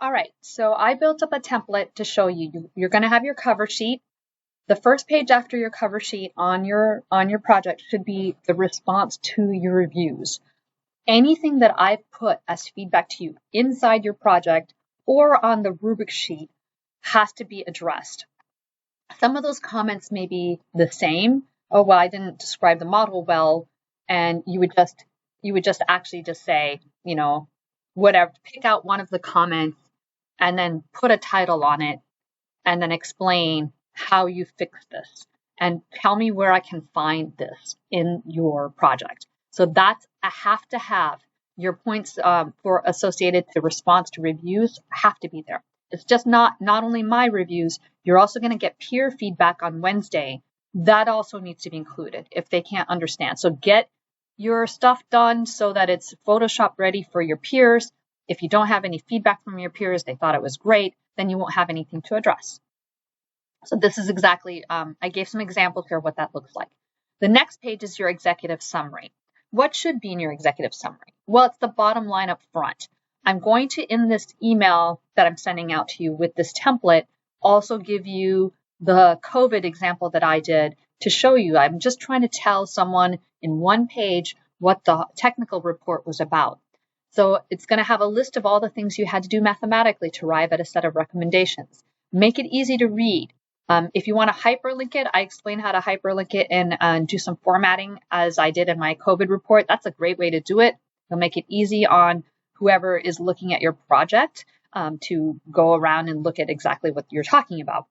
All right, so I built up a template to show you. You're going to have your cover sheet. The first page after your cover sheet on your project should be the response to your reviews. Anything that I've put as feedback to you inside your project or on the rubric sheet has to be addressed. Some of those comments may be the same. Oh, well, I didn't describe the model well, and you would just actually just say, you know, whatever, pick out one of the comments and then put a title on it and then explain how you fix this and tell me where I can find this in your project. So that's a have to have. Your points for associated to response to reviews have to be there. It's just not only my reviews, you're also going to get peer feedback on Wednesday. That also needs to be included if they can't understand. So get your stuff done so that it's Photoshop ready for your peers. If you don't have any feedback from your peers, they thought it was great, then you won't have anything to address. So this is exactly, I gave some examples here of what that looks like. The next page is your executive summary. What should be in your executive summary? Well, it's the bottom line up front. I'm going to, in this email that I'm sending out to you with this template, also give you the COVID example that I did to show you. I'm just trying to tell someone in one page what the technical report was about. So it's going to have a list of all the things you had to do mathematically to arrive at a set of recommendations. Make it easy to read. If you want to hyperlink it, I explain how to hyperlink it and do some formatting as I did in my COVID report. That's a great way to do it. It'll make it easy on whoever is looking at your project to go around and look at exactly what you're talking about.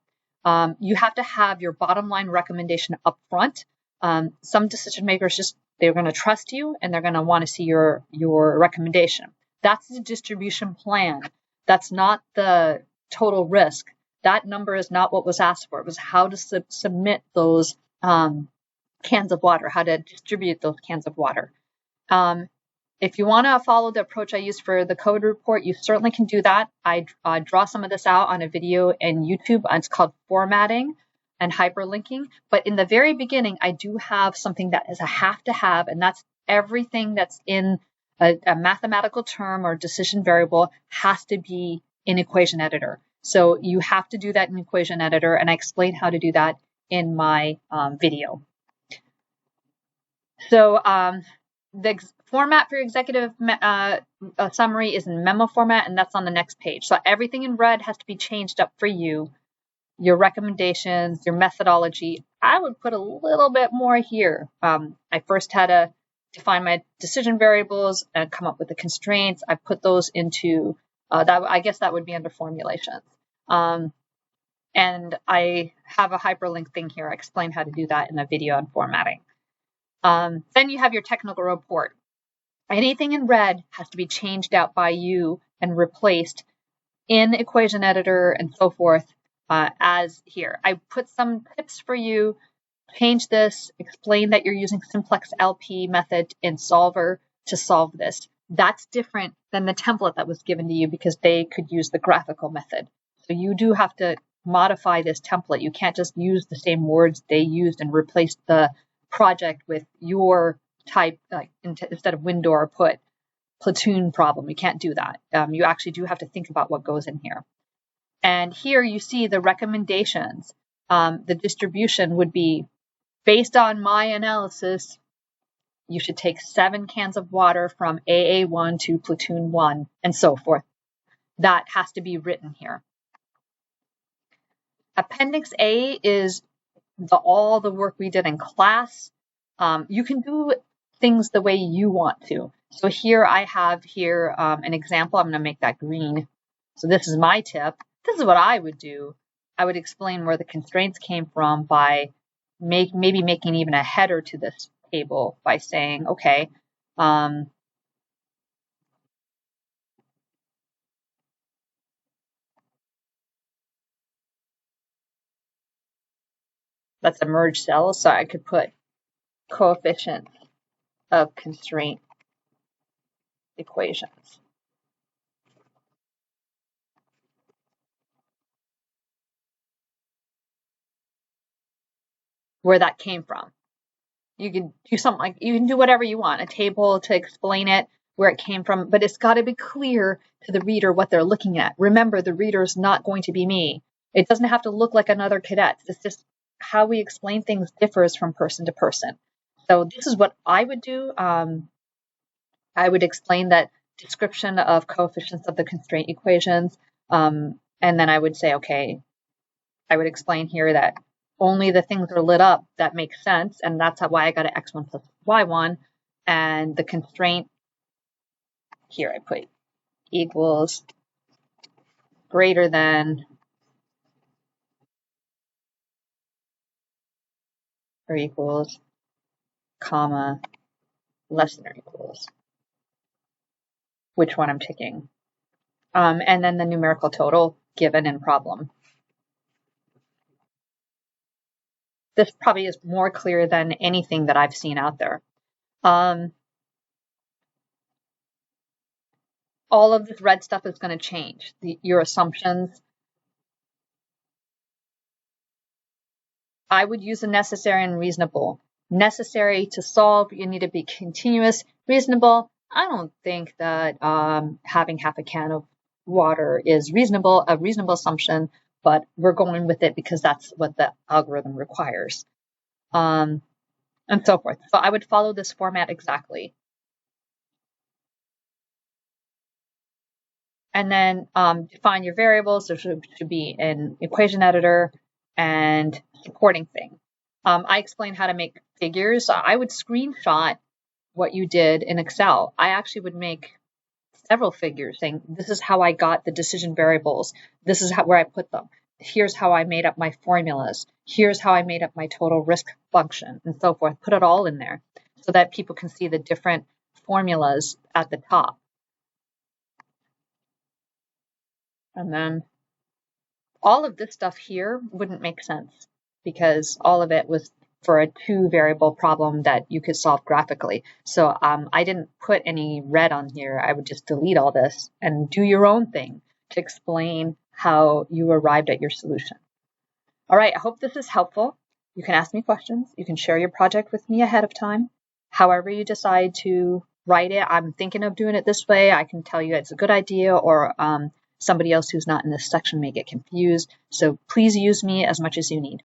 You have to have your bottom line recommendation up front. Some decision makers they're going to trust you and they're going to want to see your recommendation. That's the distribution plan. That's not the total risk. That number is not what was asked for. It was how to submit those cans of water, how to distribute those cans of water. If you want to follow the approach I used for the code report, you certainly can do that. I draw some of this out on a video in YouTube. It's called formatting and hyperlinking. But in the very beginning, I do have something that is a have to have, and that's everything that's in a mathematical term or decision variable has to be in Equation Editor. So you have to do that in Equation Editor, and I explain how to do that in my video. So the format for your executive summary is in memo format, and that's on the next page. So everything in red has to be changed up for you. Your recommendations, your methodology. I would put a little bit more here. I first had to define my decision variables and come up with the constraints. I put those into that. I guess that would be under formulations. And I have a hyperlink thing here. I explain how to do that in a video on formatting. Then you have your technical report. Anything in red has to be changed out by you and replaced in Equation Editor and so forth as here. I put some tips for you. Change this, explain that you're using simplex LP method in Solver to solve this. That's different than the template that was given to you because they could use the graphical method. So you do have to modify this template. You can't just use the same words they used and replace the project with your type, like instead of window or put platoon problem. You can't do that. You actually do have to think about what goes in here. And here you see the recommendations. The distribution would be based on my analysis. You should take 7 cans of water from AA1 to platoon 1 and so forth. That has to be written here. Appendix A is all the work we did in class. You can do things the way you want to. So here I have an example. I'm going to make that green. So this is my tip. This is what I would do. I would explain where the constraints came from by maybe making even a header to this table by saying, okay, that's a merge cell. So I could put coefficient of constraint equations. Where that came from. You can do something like, you can do whatever you want, a table to explain it. where it came from, but it's got to be clear to the reader what they're looking at. Remember, the reader is not going to be me. It doesn't have to look like another cadet. It's just how we explain things differs from person to person. So this is what I would do. I would explain that description of coefficients of the constraint equations. And then I would say, okay, I would explain here that only the things are lit up that make sense. And that's why I got an x1 plus y1. And the constraint here I put equals greater than or equals, comma, less than or equals, which one I'm ticking. And then the numerical total given in problem. This probably is more clear than anything that I've seen out there. All of this red stuff is going to change. Your assumptions. I would use the necessary and reasonable. Necessary to solve, you need to be continuous. Reasonable, I don't think that having half a can of water is reasonable, a reasonable assumption, but we're going with it because that's what the algorithm requires. And so forth. So I would follow this format exactly. And then define your variables. There should be an equation editor and supporting thing. I explained how to make figures. I would screenshot what you did in Excel. I actually would make several figures saying, this is how I got the decision variables. This is where I put them. Here's how I made up my formulas. Here's how I made up my total risk function, and so forth. Put it all in there so that people can see the different formulas at the top. And then all of this stuff here wouldn't make sense because all of it was for a 2-variable problem that you could solve graphically. So I didn't put any red on here. I would just delete all this and do your own thing to explain how you arrived at your solution. All right, I hope this is helpful. You can ask me questions. You can share your project with me ahead of time. However you decide to write it, I'm thinking of doing it this way. I can tell you it's a good idea, or somebody else who's not in this section may get confused. So please use me as much as you need.